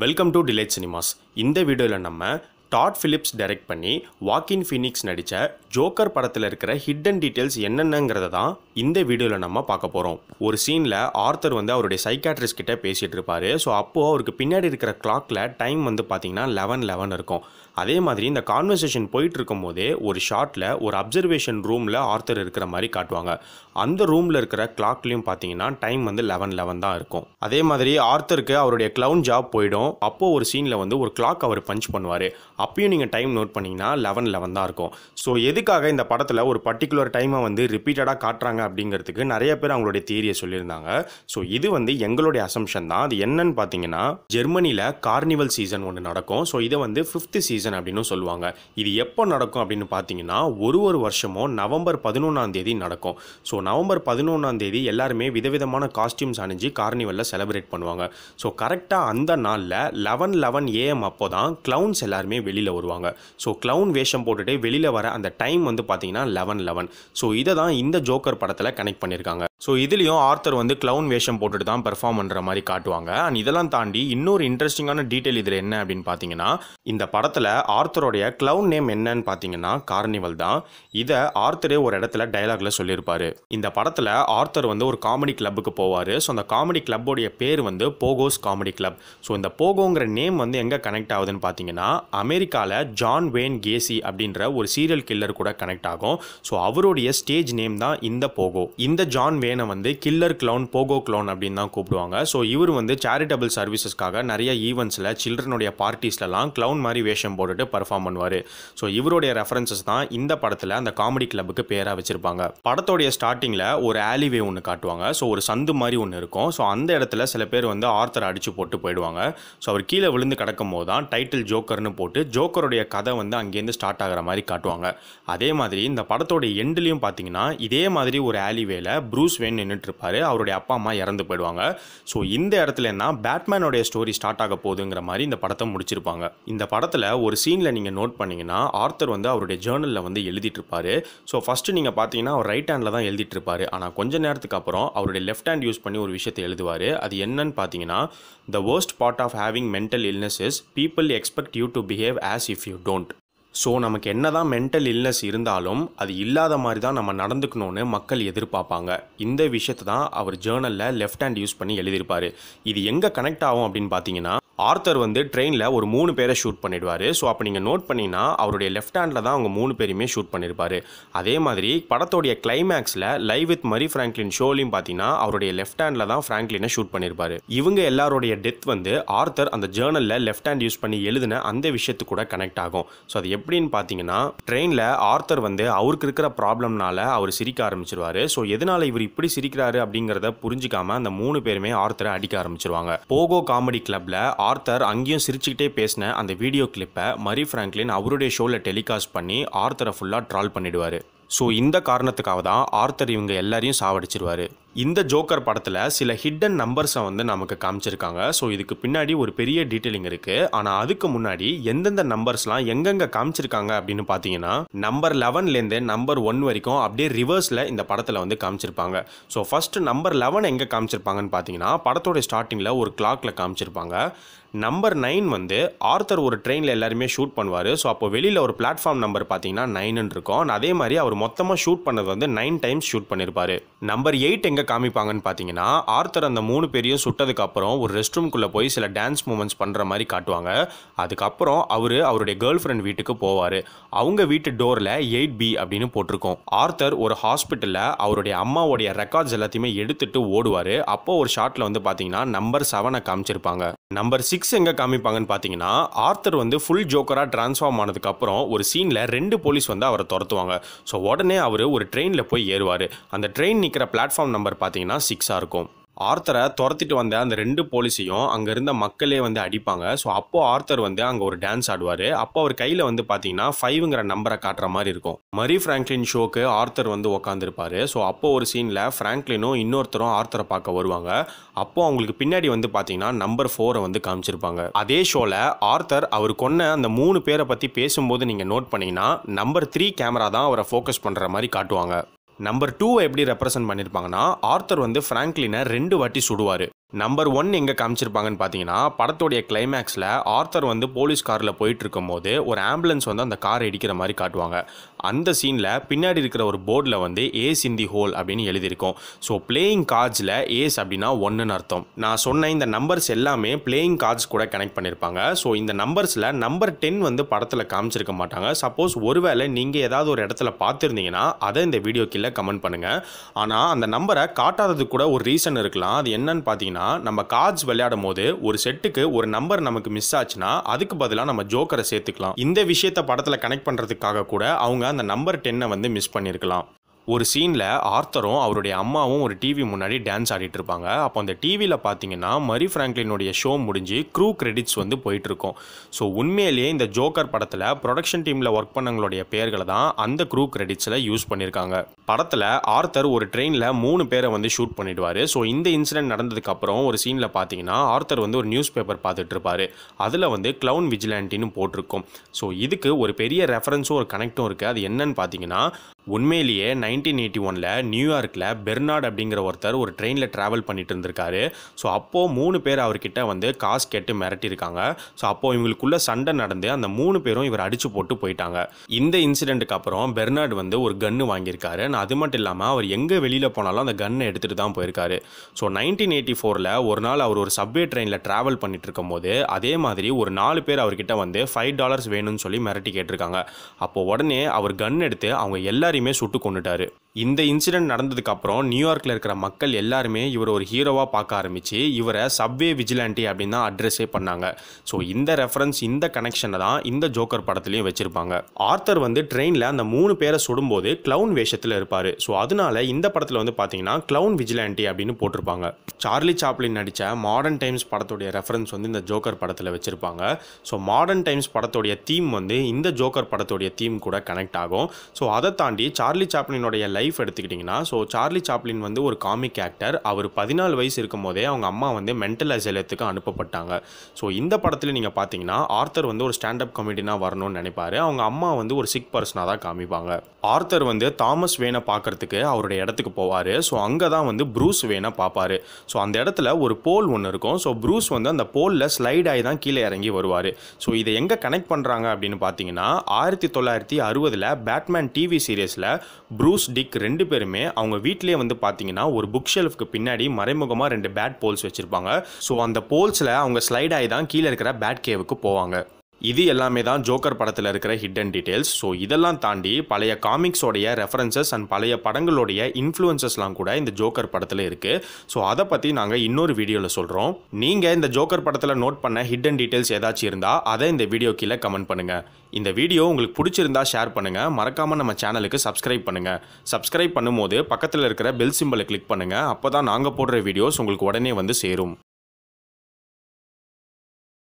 Welcome to delight cinemas. இந்த வீடியோவில் நம்ம டாட் ஃபிலிப்ஸ் டைரக்ட் பண்ணி வாக்கின் ஃபீனிக்ஸ் நடித்த ஜோக்கர் படத்தில் இருக்கிற ஹிடன் டீட்டெயில்ஸ் என்னென்னங்கிறத தான் இந்த வீடியோவில் நம்ம பார்க்க போகிறோம். ஒரு சீனில் ஆர்த்தர் அவருடைய சைக்காட்ரிஸ்ட் கிட்ட பேசிகிட்டு இருப்பார். ஸோ அப்போது அவருக்கு பின்னாடி இருக்கிற கிளாக்கில் டைம் பார்த்தீங்கன்னா 11:11 இருக்கும். அதே மாதிரி இந்த கான்வர்சேஷன் போயிட்டு இருக்கும் போதே ஒரு ஷாட்டில் ஒரு அப்சர்வேஷன் ரூமில் ஆர்த்தர் இருக்கிற மாதிரி காட்டுவாங்க. அந்த ரூமில் இருக்கிற கிளாக்லேயும் பார்த்தீங்கன்னா டைம் 11:11 தான் இருக்கும். அதே மாதிரி ஆர்த்தருக்கு அவருடைய க்ளவுன் ஜாப் போயிடும். அப்போது ஒரு சீனில் ஒரு கிளாக் அவர் பஞ்ச் பண்ணுவார். அப்பயும் நீங்கள் டைம் நோட் பண்ணிங்கன்னா 11:11 தான் இருக்கும். ஸோ எதுக்காக இந்த படத்தில் ஒரு பர்டிகுலர் டைமை ரிப்பீட்டடாக காட்டுறாங்க அப்படிங்கிறதுக்கு நிறைய பேர் அவங்களுடைய தியரியை சொல்லியிருந்தாங்க. ஸோ இது எங்களுடைய அசம்ஷன் தான். அது என்னன்னு பார்த்தீங்கன்னா, ஜெர்மனியில் கார்னிவல் சீசன் ஒன்று நடக்கும். ஸோ இதை 5th சீசன் அப்படின்னு சொல்லுவாங்க. இது எப்போ நடக்கும் அப்படின்னு பார்த்தீங்கன்னா, ஒரு வருஷமும் நவம்பர் 11 நடக்கும். ஸோ நவம்பர் 11 எல்லாருமே விதவிதமான காஸ்டியூம்ஸ் அணிஞ்சு கார்னிவலில் செலிப்ரேட் பண்ணுவாங்க. ஸோ கரெக்டாக அந்த நாளில் 11:11 AM அப்போ தான் கிளவுன்ஸ் எல்லாருமே வெளியில் வருவாங்க. ஸோ கிளவுன் வேஷம் போட்டுட்டு வெளியில் வர அந்த டைம் பார்த்தீங்கன்னா 11:11. ஸோ இதை தான் இந்த ஜோக்கர் படத்தில் கனெக்ட் பண்ணியிருக்காங்க. ஸோ இதுலேயும் ஆர்த்தர் கிளவுன் வேஷம் போட்டுட்டு தான் பெர்ஃபார்ம் பண்ணுற மாதிரி காட்டுவாங்க. அண்ட் இதெல்லாம் தாண்டி இன்னொரு இன்ட்ரெஸ்டிங்கான டீட்டெயில் இதில் என்ன அப்படின்னு பார்த்தீங்கன்னா, இந்த படத்தில் ஆர்த்தருடைய கிளவுன் நேம் என்னன்னு பார்த்தீங்கன்னா கார்னிவல் தான். இதை ஆர்த்தரே ஒரு இடத்துல டயலாக்ல சொல்லியிருப்பாரு. இந்த படத்தில் ஆர்த்தர் ஒரு காமெடி கிளப்புக்கு போவார். ஸோ அந்த காமெடி கிளப்போடைய பேர் போகோஸ் காமெடி கிளப். ஸோ இந்த போகோங்கிற நேம் எங்கே கனெக்ட் ஆகுதுன்னு பார்த்தீங்கன்னா, அமெரிக்காவில் ஜான் வேன் கேசி அப்படின்ற ஒரு சீரியல் கில்லர் கூட கனெக்ட் ஆகும். ஸோ அவருடைய ஸ்டேஜ் நேம் தான் இந்த போகோ. இந்த ஜான் வேனை கில்லர் கிளவுன், போகோ கிளவுன் அப்படின்னு தான் கூப்பிடுவாங்க. ஸோ இவர் சேரிட்டபிள் சர்வீசஸ்க்காக நிறைய ஈவெண்ட்ஸில் சில்ட்ரனுடைய பார்ட்டிஸ்லாம் கிளவுன் மாதிரி வேஷம் போட்டுட்டு பர்ஃபார்ம் பண்ணுவார். ஸோ இவருடைய ரெஃபரன்சஸ் தான் இந்த படத்தில் அந்த காமெடி கிளப்புக்கு பேராக வச்சிருப்பாங்க. படத்தோடைய ஸ்டார்டிங்கில் ஒரு ஆலிவே ஒன்று காட்டுவாங்க. ஸோ ஒரு சந்து மாதிரி ஒன்று இருக்கும். ஸோ அந்த இடத்துல சில பேர் ஆர்த்தர் அடிச்சு போட்டு போயிடுவாங்க. ஸோ அவர் கீழே விழுந்து கிடக்கும் போது தான் டைட்டில் ஜோக்கர்னு போட்டு ஜோக்கருடைய கதை அங்கேருந்து ஸ்டார்ட் ஆகிற மாதிரி காட்டுவாங்க. அதே மாதிரி இந்த படத்தோடைய எண்ட்லையும் பார்த்தீங்கன்னா, இதே மாதிரி ஒரு ஆலிவேல ப்ரூஸ் வேன் நின்றுட்டு இருப்பாரு. அவருடைய அப்பா அம்மா இறந்து போயிடுவாங்க. ஸோ இந்த இடத்துல என்ன பேட்மேனோடைய ஸ்டோரி ஸ்டார்ட் ஆக போகுதுங்கிற மாதிரி இந்த படத்தை முடிச்சிருப்பாங்க. இந்த படத்தில் ஒரு சீனில் நீங்கள் நோட் பண்ணீங்கன்னா, ஆர்த்தர் அவருடைய ஜேர்னலில் எழுதிட்டு இருப்பாரு. ஸோ ஃபர்ஸ்ட் நீங்கள் பார்த்தீங்கன்னா அவர் ரைட் ஹேண்டில் தான் எழுதிட்டு இருப்பாரு. ஆனால் கொஞ்ச நேரத்துக்கு அப்புறம் அவருடைய லெஃப்ட் ஹேண்ட் யூஸ் பண்ணி ஒரு விஷயத்தை எழுதுவார். அது என்னன்னு பார்த்தீங்கன்னா, the worst part of having mental illness is people expect you to behave as if you don't. So நமக்கு என்னதான் மென்டல் இல்னஸ் இருந்தாலும் அது இல்லாத மாதிரி தான் நம்ம நடந்துக்கணும்னு மக்கள் எதிர்பார்ப்பாங்க. இந்த விஷயத்தை தான் அவர் ஜேர்னலில் லெஃப்ட் ஹேண்ட் யூஸ் பண்ணி எழுதியிருப்பார். இது எங்கே கனெக்ட் ஆகும் அப்படின்னு பார்த்தீங்கன்னா, ஆர்த்தர் ட்ரெயினில் ஒரு 3 பேரை ஷூட் பண்ணிடுவார். ஸோ அப்போ நீங்கள் நோட் பண்ணிங்கன்னா அவருடைய லெஃப்ட் ஹேண்டில் தான் அவங்க 3 பேரையுமே ஷூட் பண்ணியிருப்பார். அதே மாதிரி படத்தோடைய கிளைமேக்ஸில் லைவ் வித் மரி ஃப்ராங்க்லின் ஷோலையும் பார்த்தீங்கன்னா அவருடைய லெஃப்ட் ஹேண்டில் தான் ஃப்ராங்க்லினை ஷூட் பண்ணியிருப்பார். இவங்க எல்லாருடைய டெத் ஆர்த்தர் அந்த ஜேர்னலில் லெஃப்ட் ஹேண்ட் யூஸ் பண்ணி எழுதின அந்த விஷயத்து கூட கனெக்ட் ஆகும். ஸோ அது எப்படின்னு பார்த்தீங்கன்னா, ட்ரெயினில் ஆர்த்தர் அவருக்கு இருக்கிற ப்ராப்ளம்னால அவர் சிரிக்க ஆரம்பிச்சிருவார். ஸோ எதனால இவர் இப்படி சிரிக்கிறாரு அப்படிங்கிறத புரிஞ்சிக்காம அந்த 3 பேருமே ஆர்த்தரை அடிக்க ஆரம்பிச்சிருவாங்க. போகோ காமெடி கிளப்ல ஆர்த்தர் அங்கேயும் சிரிச்சுக்கிட்டே பேசின அந்த வீடியோ கிளிப்பை மரி ஃப்ராங்க்லின் அவருடைய ஷோவில் டெலிகாஸ்ட் பண்ணி ஆர்த்தரை ஃபுல்லாக ட்ரால் பண்ணிடுவார். ஸோ இந்த காரணத்துக்காக தான் ஆர்த்தர் இவங்க எல்லாரையும் சாவடிச்சிருவார். இந்த ஜோக்கர் படத்தில் சில ஹிடன் நம்பர்ஸை நமக்கு காமிச்சிருக்காங்க. ஸோ இதுக்கு பின்னாடி ஒரு பெரிய டீட்டெயிலிங் இருக்குது. ஆனால் அதுக்கு முன்னாடி எந்தெந்த நம்பர்ஸ்லாம் எங்கெங்கே காமிச்சிருக்காங்க அப்படின்னு பார்த்தீங்கன்னா, நம்பர் 11லேருந்து நம்பர் 1 வரைக்கும் அப்படியே ரிவர்ஸில் இந்த படத்தில் காமிச்சிருப்பாங்க. ஸோ ஃபர்ஸ்ட் நம்பர் 11 எங்கே காமிச்சிருப்பாங்கன்னு பார்த்தீங்கன்னா, படத்தோட ஸ்டார்டிங்கில் ஒரு கிளாக்கில் காமிச்சிருப்பாங்க. நம்பர் 9 ஆர்த்தர் ஒரு ட்ரெயினில் எல்லாருமே ஷூட் பண்ணுவார். ஸோ அப்போ வெளியில் ஒரு பிளாட்ஃபார்ம் நம்பர் பார்த்தீங்கன்னா 9 இருக்கும். அதே மாதிரி அவர் மொத்தமாக ஷூட் பண்ணது 9 டைம்ஸ் ஷூட் பண்ணியிருப்பார். நம்பர் 8 எங்கே காமிப்பாங்கன்னு பார்த்தீங்கன்னா, ஆர்த்தர் அந்த 3 பேரையும் சுட்டதுக்கு அப்புறம் ஒரு ரெஸ்ட் ரூம்குள்ளே போய் சில டான்ஸ் மூமெண்ட்ஸ் பண்ணுற மாதிரி காட்டுவாங்க. அதுக்கப்புறம் அவருடைய கேர்ள் ஃப்ரெண்ட் வீட்டுக்கு போவார். அவங்க வீட்டு டோரில் 8B அப்படின்னு போட்டிருக்கோம். ஆர்த்தர் ஒரு ஹாஸ்பிட்டலில் அவருடைய அம்மாவுடைய ரெக்கார்ட்ஸ் எல்லாத்தையுமே எடுத்துட்டு ஓடுவார். அப்போ ஒரு ஷாட்டில் பார்த்தீங்கன்னா நம்பர் 7 காமிச்சிருப்பாங்க. நம்பர் 6 எங்கே காமிப்பாங்கன்னு பார்த்தீங்கன்னா, ஆர்த்தர் ஃபுல் ஜோக்கராக டிரான்ஸ்ஃபார்ம் ஆனதுக்கப்புறம் ஒரு சீனில் 2 போலீஸ் அவரை துரத்துவாங்க. ஸோ உடனே அவர் ஒரு ட்ரெயினில் போய் ஏறுவார். அந்த ட்ரெயின் நிற்கிற பிளாட்ஃபார்ம் நம்பர் பார்த்தீங்கன்னா 6 இருக்கும். ஆர்த்தரை துரத்திட்டு வந்த அந்த 2 போலீஸையும் அங்கே இருந்த மக்களே அடிப்பாங்க. ஸோ அப்போது ஆர்த்தர் அங்கே ஒரு டான்ஸ் ஆடுவார். அப்போ அவர் கையில் பார்த்தீங்கன்னா 5ங்கிற நம்பரை காட்டுற மாதிரி இருக்கும். மரி ஃப்ராங்க்லின் ஷோக்கு ஆர்த்தர் உட்காந்துருப்பாரு. ஸோ அப்போ ஒரு சீனில் ஃப்ராங்க்லினும் இன்னொருத்தரும் ஆர்த்தரை பார்க்க வருவாங்க. அப்போ அவங்களுக்கு பின்னாடி பார்த்தீங்கன்னா நம்பர் 4 காமிச்சிருப்பாங்க. அதே ஷோவில் ஆர்த்தர் அவர் கொன்ன அந்த 3 பேரை பற்றி பேசும்போது நீங்கள் நோட் பண்ணிங்கன்னா நம்பர் 3 கேமரா தான் அவரை ஃபோக்கஸ் பண்ணுற மாதிரி காட்டுவாங்க. நம்பர் 2 எப்படி ரெப்ரசென்ட் பண்ணியிருப்பாங்கன்னா, ஆர்த்தர் ஃப்ராங்க்லினை 2 வாட்டி சுடுவார். நம்பர் 1 எங்கே காமிச்சிருப்பாங்கன்னு பார்த்தீங்கன்னா, படத்தோடைய கிளைமேக்ஸில் ஆர்த்தர் வந்து போலீஸ் காரில் போயிட்டு இருக்கும்போது ஒரு ஆம்புலன்ஸ் வந்து அந்த காரை இடிக்கிற மாதிரி காட்டுவாங்க. அந்த சீனில் பின்னாடி இருக்கிற ஒரு போர்டில் வந்து ஏஸ் இன் தி ஹோல் அப்படின்னு எழுதியிருக்கும். ஸோ பிளேயிங் கார்ட்ஸில் ஏஸ் அப்படின்னா 1ன்னு அர்த்தம். நான் சொன்ன இந்த நம்பர்ஸ் எல்லாமே பிளேயிங் கார்ட்ஸ் கூட கனெக்ட் பண்ணியிருப்பாங்க. ஸோ இந்த நம்பர்ஸில் நம்பர் 10 வந்து படத்தில் காமிச்சிருக்க மாட்டாங்க. சப்போஸ் ஒருவேளை நீங்கள் ஏதாவது ஒரு இடத்துல பார்த்துருந்தீங்கன்னா அதை இந்த வீடியோ கீழே கமெண்ட் பண்ணுங்கள். ஆனால் அந்த நம்பரை காட்டாததுக்கு கூட ஒரு ரீசன் இருக்கலாம். அது என்னன்னு பார்த்தீங்கன்னா, நம்ம கார்ட்ஸ் விளையாடும் போது ஒரு செட்டுக்கு ஒரு நம்பர் நமக்கு மிஸ் ஆச்சுன்னா அதுக்கு பதிலாக நம்ம ஜோக்கரை சேர்த்துக்கலாம். இந்த விஷயத்தை படத்தில் கனெக்ட் பண்ணுறதுக்காக கூட அவங்க அந்த நம்பர் 10 வந்து மிஸ் பண்ணியிருக்கலாம். ஒரு சீனில் ஆர்த்தரும் அவருடைய அம்மாவும் ஒரு டிவி முன்னாடி டான்ஸ் ஆடிட்டு இருப்பாங்க. அப்போ அந்த டிவியில் பார்த்தீங்கன்னா மரி ஃப்ராங்க்லினுடைய ஷோ முடிஞ்சு க்ரூ கிரெடிட்ஸ் வந்து போயிட்டுருக்கும். ஸோ உண்மையிலேயே இந்த ஜோக்கர் படத்தில் ப்ரொடக்ஷன் டீமில் ஒர்க் பண்ணவங்களுடைய பேர்களை தான் அந்த க்ரூ கிரெடிட்ஸில் யூஸ் பண்ணியிருக்காங்க. படத்தில் ஆர்த்தர் ஒரு ட்ரெயினில் 3 பேரை வந்து ஷூட் பண்ணிடுவார். ஸோ இந்த இன்சிடென்ட் நடந்ததுக்கப்புறம் ஒரு சீனில் பார்த்தீங்கன்னா ஆர்த்தர் வந்து ஒரு நியூஸ் பேப்பர் பார்த்துட்டு இருப்பார். அதில் வந்து கிளவுன் விஜிலாண்டின்னு போட்டிருக்கும். ஸோ இதுக்கு ஒரு பெரிய ரெஃபரன்ஸும் ஒரு கனெக்டும் இருக்குது. அது என்னன்னு பார்த்தீங்கன்னா, உண்மையிலேயே 1981 நியூயார்க்கில் பெர்னார்ட் அப்படிங்கிற ஒருத்தர் ஒரு ட்ரெயினில் ட்ராவல் பண்ணிட்டு இருந்திருக்காரு. ஸோ அப்போது 3 பேர் அவர்கிட்ட வந்து காசு கேட்டு மிரட்டியிருக்காங்க. ஸோ அப்போது இவங்களுக்குள்ள சண்டை நடந்து அந்த 3 பேரும் இவர் அடிச்சு போட்டு போயிட்டாங்க. இந்த இன்சிடென்ட்டுக்கு அப்புறம் பெர்னார்ட் வந்து ஒரு கன்று வாங்கியிருக்காரு. அது மட்டும் இல்லாமல் அவர் எங்கே வெளியில் போனாலும் அந்த கன்னை எடுத்துகிட்டு தான் போயிருக்காரு. ஸோ 1984 ஒரு நாள் அவர் ஒரு சப்வே ட்ரெயினில் ட்ராவல் பண்ணிட்டு இருக்கும் போது அதே மாதிரி ஒரு 4 பேர் அவர்கிட்ட வந்து $5 வேணும்னு சொல்லி மிரட்டி கேட்டிருக்காங்க. அப்போது உடனே அவர் கன் எடுத்து அவங்க எல்லாருமே சுட்டு கொண்டுட்டாரு. இந்த இன்சிடென்ட் நடந்ததுக்கு அப்புறம் நியூயார்க்கில் இருக்கிற மக்கள் எல்லாருமே இவர் ஒரு ஹீரோவாக பார்க்க ஆரம்பிச்சு இவரை சப்வே விஜிலாண்டி அப்படின்னு தான் அட்ரஸே பண்ணாங்க. ஸோ இந்த ரெஃபரன்ஸ், இந்த கனெக்ஷனை தான் இந்த ஜோக்கர் படத்துலையும் வச்சிருப்பாங்க. ஆர்த்தர் வந்து ட்ரெயினில் அந்த 3 பேரை சுடும்போது கிளவுன் வேஷத்தில் இருப்பார். ஸோ அதனால இந்த படத்தில் வந்து பார்த்தீங்கன்னா கிளவுன் விஜிலாண்டி அப்படின்னு போட்டிருப்பாங்க. சார்லி சாப்ளின் நடித்த மாடர்ன் டைம்ஸ் படத்துடைய ரெஃபரன்ஸ் வந்து இந்த ஜோக்கர் படத்தில் வச்சிருப்பாங்க. ஸோ மாடர்ன் டைம்ஸ் படத்துடைய தீம் வந்து இந்த ஜோக்கர் படத்துடைய தீம் கூட கனெக்ட் ஆகும். ஸோ அதை தாண்டி சார்லி சாப்ளினுடைய லைஃப் எடுத்துக்கிட்டிங்கன்னா, ஸோ சார்லி சாப்ளின் வந்து ஒரு காமிக் ஆக்டர். அவர் 14 வயசு இருக்கும் போதே அவங்க அம்மா வந்து மென்டல் அசைலத்துக்கு அனுப்பப்பட்டாங்க. ஸோ இந்த படத்தில் நீங்கள் பார்த்தீங்கன்னா ஆர்த்தர் வந்து ஒரு ஸ்டாண்டப் காமெடினா வரணும்னு நினைப்பாரு. அவங்க அம்மா வந்து ஒரு சிக் பர்சனாக தான் காமிப்பாங்க. ஆர்த்தர் வந்து தாமஸ் வேனை பார்க்கறதுக்கு அவருடைய இடத்துக்கு போவார். ஸோ அங்கே தான் வந்து ப்ரூஸ் வேனை பார்ப்பாரு. ஸோ அந்த இடத்துல ஒரு போல் ஒன்று இருக்கும். ஸோ ப்ரூஸ் வந்து அந்த போலில் ஸ்லைட் ஆகி தான் கீழே இறங்கி வருவார். ஸோ இதை எங்கே கனெக்ட் பண்ணுறாங்க அப்படின்னு பார்த்தீங்கன்னா, 1960 பேட்மேன் டிவி சீரியஸில் ப்ரூஸ், டிக் 2 பேருமே அவங்க வீட்டிலே வந்து பார்த்தீங்கன்னா ஒரு புக் ஷெல்ஃப்க்கு பின்னாடி மறைமுகமாக 2 பேட் போல்ஸ் வச்சுருப்பாங்க. ஸோ அந்த போல்ஸில் அவங்க ஸ்லைட் ஆகி தான் கீழே இருக்கிற பேட் கேவுக்கு போவாங்க. இது எல்லாமே தான் ஜோக்கர் படத்தில் இருக்கிற ஹிடன் டீட்டெயில்ஸ். ஸோ இதெல்லாம் தாண்டி பழைய காமிக்ஸோடைய ரெஃபரன்சஸ் அண்ட் பழைய படங்களுடைய இன்ஃப்ளூயன்சஸ்லாம் கூட இந்த ஜோக்கர் படத்தில் இருக்குது. ஸோ அதை பற்றி நாங்கள் இன்னொரு வீடியோவில் சொல்கிறோம். நீங்கள் இந்த ஜோக்கர் படத்தில் நோட் பண்ண ஹிடன் டீட்டெயில்ஸ் ஏதாச்சும் இருந்தால் அதை இந்த வீடியோ கீழே கமெண்ட் பண்ணுங்கள். இந்த வீடியோ உங்களுக்கு பிடிச்சிருந்தா ஷேர் பண்ணுங்கள். மறக்காமல் நம்ம சேனலுக்கு சப்ஸ்கிரைப் பண்ணுங்கள். சப்ஸ்கிரைப் பண்ணும்போது பக்கத்தில் இருக்கிற பெல் சிம்பலை கிளிக் பண்ணுங்கள். அப்போ தான் நாங்கள் போடுற வீடியோஸ் உங்களுக்கு உடனே வந்து சேரும்.